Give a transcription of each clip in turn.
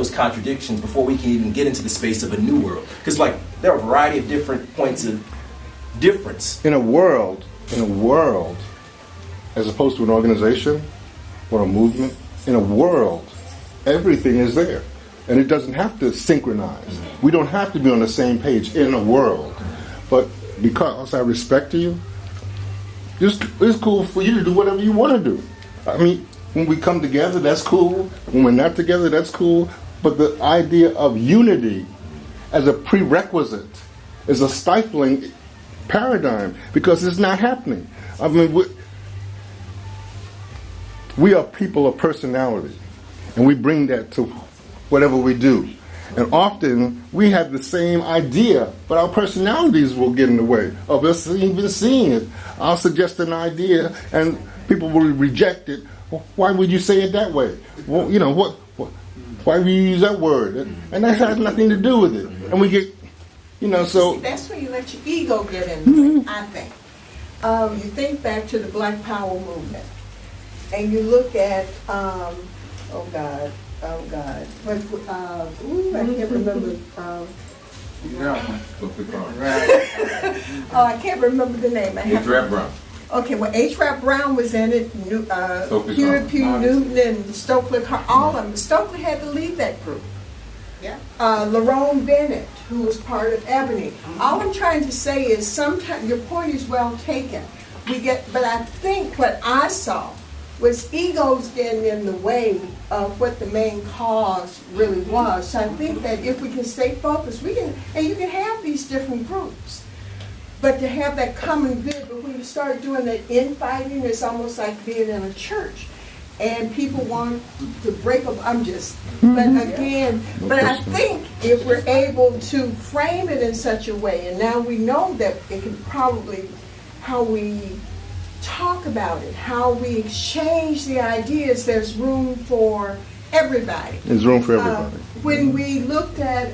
those contradictions before we can even get into the space of a new world. Because like there are a variety of different points of difference. In a world, as opposed to an organization or a movement, in a world, everything is there. And it doesn't have to synchronize. We don't have to be on the same page in a world. But because I respect you, it's cool for you to do whatever you want to do. I mean, when we come together, that's cool. When we're not together, that's cool. But the idea of unity as a prerequisite is a stifling paradigm because it's not happening. I mean, we are people of personality, and we bring that to whatever we do. And often we have the same idea, but our personalities will get in the way of us even seeing it. I'll suggest an idea, and people will reject it. Well, why would you say it that way? Well, you know, why would you use that word? And that has nothing to do with it. And we get, you know, so... See, that's when you let your ego get in there, I think. You think back to the Black Power movement, and you look at, oh God, but, I can't remember. I can't remember the name. H. Rap Brown. Okay, well, H. Rap Brown was in it, Huey P. Newton and Stokely, all of them. Stokely had to leave that group. Yeah. Lerone Bennett, who was part of Ebony. All I'm trying to say is sometimes, your point is well taken. But I think what I saw was egos getting in the way of what the main cause really was. So I think that if we can stay focused, and you can have these different groups, but to have that common good, but when you start doing that infighting, it's almost like being in a church. And people want to break up, but again, but I think if we're able to frame it in such a way, and now we know that it can probably, how we talk about it, how we exchange the ideas, there's room for everybody. There's room for everybody. When we looked at,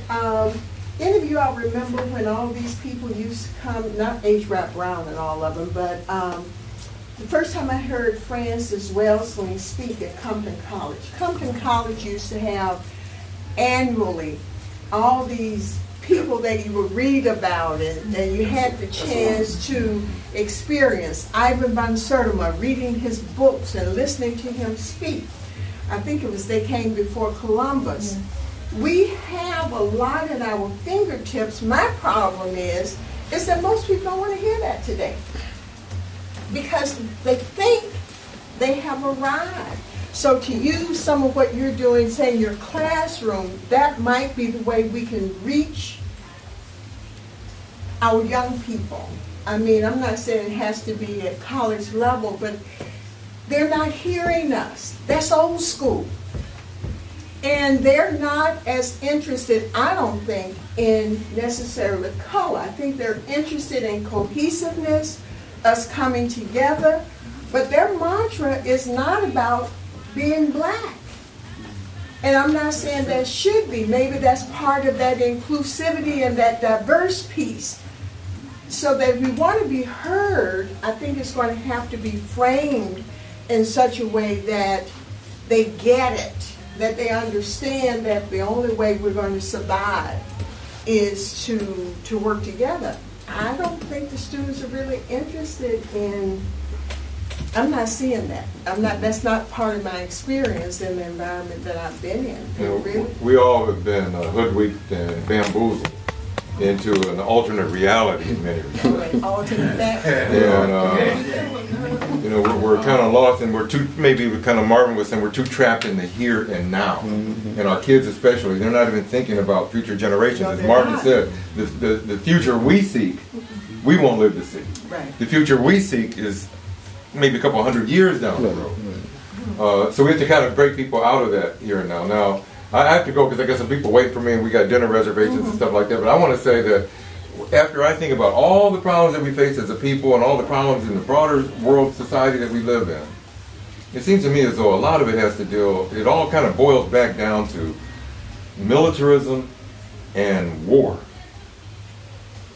any of you all remember when all these people used to come, not H. Rap Brown and all of them, but the first time I heard Francis Welsing speak at Compton College. Compton College used to have annually all these people that you would read about it, and you had the chance to experience. Ivan van Sertima, reading his books and listening to him speak. I think it was They Came Before Columbus. Yeah. We have a lot at our fingertips. My problem is that most people don't want to hear that today, because they think they have arrived. So to use some of what you're doing, say in your classroom, that might be the way we can reach our young people. I mean, I'm not saying it has to be at college level, but they're not hearing us. That's old school. And they're not as interested, I don't think, in necessarily color. I think they're interested in cohesiveness, us coming together, but their mantra is not about being black. And I'm not saying that should be. Maybe that's part of that inclusivity and that diverse piece. So that if we want to be heard, I think it's going to have to be framed in such a way that they get it, that they understand that the only way we're going to survive is to work together. I don't think the students are really interested in, I'm not seeing that. That's not part of my experience in the environment that I've been in. You know, really? We all have been hoodwinked and bamboozled into an alternate reality in many respects. Alternate fact. And, you know, we're kind of lost, and Marvin was saying, we're too trapped in the here and now. And our kids especially, they're not even thinking about future generations. As Marvin said, the future we seek, we won't live to see. Right. The future we seek is maybe a couple hundred years down the road. So we have to kind of break people out of that here and now. Now, I have to go because I got some people waiting for me, and we got dinner reservations and stuff like that. But I want to say that after I think about all the problems that we face as a people and all the problems in the broader world society that we live in, it seems to me as though a lot of it has to deal, it all kind of boils back down to militarism and war.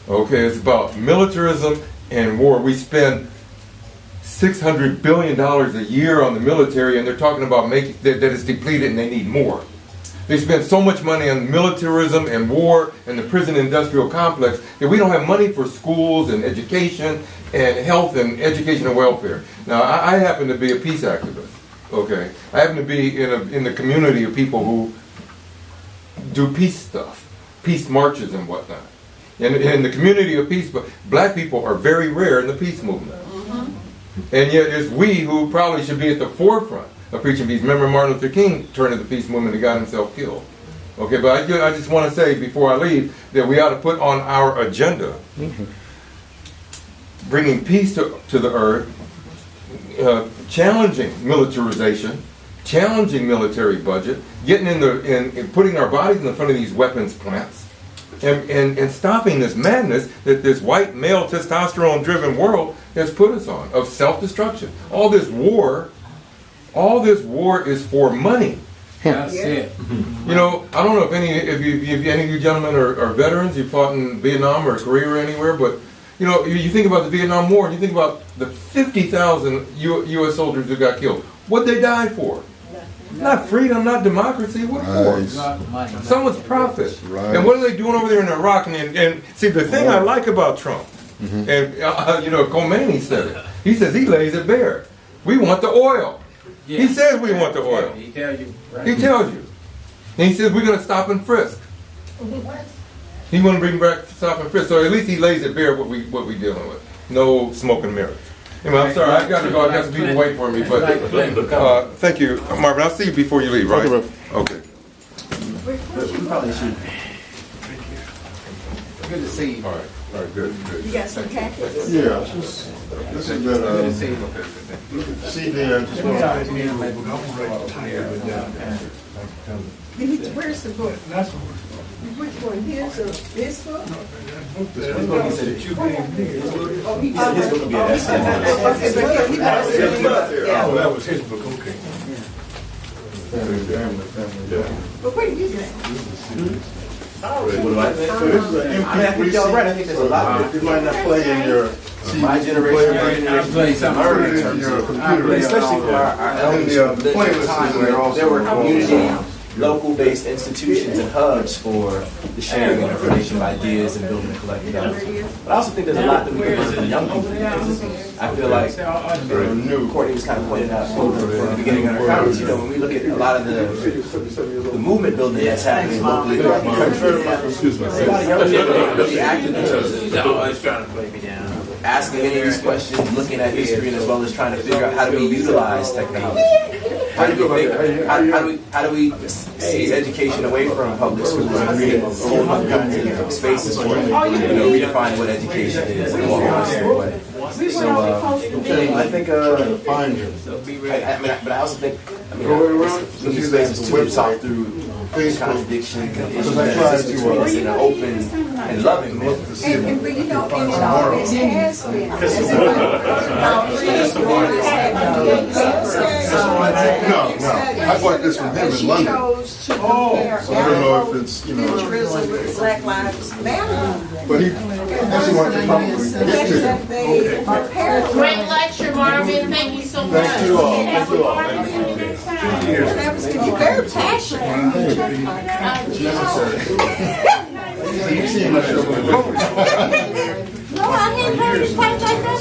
Okay, it's about militarism and war. We spend $600 billion a year on the military, and they're talking about that it's depleted and they need more. They spend so much money on militarism and war and the prison industrial complex that we don't have money for schools and education and health and education and welfare. Now, I happen to be a peace activist, okay? I happen to be in the community of people who do peace stuff, peace marches and whatnot. And in the community of peace, black people are very rare in the peace movement. And yet it's we who probably should be at the forefront of preaching peace. Remember Martin Luther King turned to the peace movement and got himself killed. Okay, but I just want to say before I leave that we ought to put on our agenda bringing peace to the earth, challenging militarization, challenging military budget, getting in putting our bodies in front of these weapons plants, and stopping this madness that this white male testosterone driven world has put us on of self-destruction. All this war is for money. That's it. You know, I don't know if any of you gentlemen are veterans, you fought in Vietnam or Korea or anywhere, but you know, you think about the Vietnam War and you think about the 50,000 U.S. soldiers who got killed. What they died for? Not freedom, not democracy. What for? Someone's profit. Right. And what are they doing over there in Iraq? And see, the thing I like about Trump, and you know, Khomeini said it. He says he lays it bare. We want the oil. Yeah. He says we want the oil. He tells you. Right? He tells you. And he says we're going to stop and frisk. He want to bring back stop and frisk. So at least he lays it bare what we dealing with. No smoke and mirrors. Anyway, I'm sorry, I got to go. I got some people waiting for me. But thank you, Marvin. I'll see you before you leave, right? Okay. We probably should. Good to see you. All right, good. You got some packets? Yeah, this has been Good to see you. CD. I just want Where's the book? Which one? His or this book? He said it. Oh, he His book will be an essay. Okay, but yeah, he got it. Yeah. that was his book, okay. But what did you say? What do I think? So this is an I think y'all right. I think there's a lot. It might not play in your My generation, I'll play something. Put it in your computer. especially for our elders, And the lived in a playlist time is where there also. there were community, local-based institutions and hubs for the sharing of information, of ideas, and building a collective knowledge. But I also think there's a lot that we can learn from young people. I feel like Courtney was kind of pointing out at the beginning of our conference, you know, when we look at a lot of the movement building that's happening locally throughout the country, a lot of young people are really active in terms He's of always trying to play me down. asking any of these questions, looking at history, and as well as trying to figure out how do we utilize technology. How do we seize education away from public schools and create whole other kinds of spaces for it? Redefine what education is in a more holistic way. So I think Find you. but I also think these spaces too to talk through contradictions and issues that exist between us in an open and loving manner. But you know, and it always has been. No, I bought this from him in London. So I don't know if it's, you know. futurism with Black Lives Matter. But he actually wanted to probably get to him. That they are parallel. Great lecture, Marvin. Thank you so much. Thank you all. Thank you all. That was good. You're very passionate. You see my show. No, I hadn't heard you quite like that.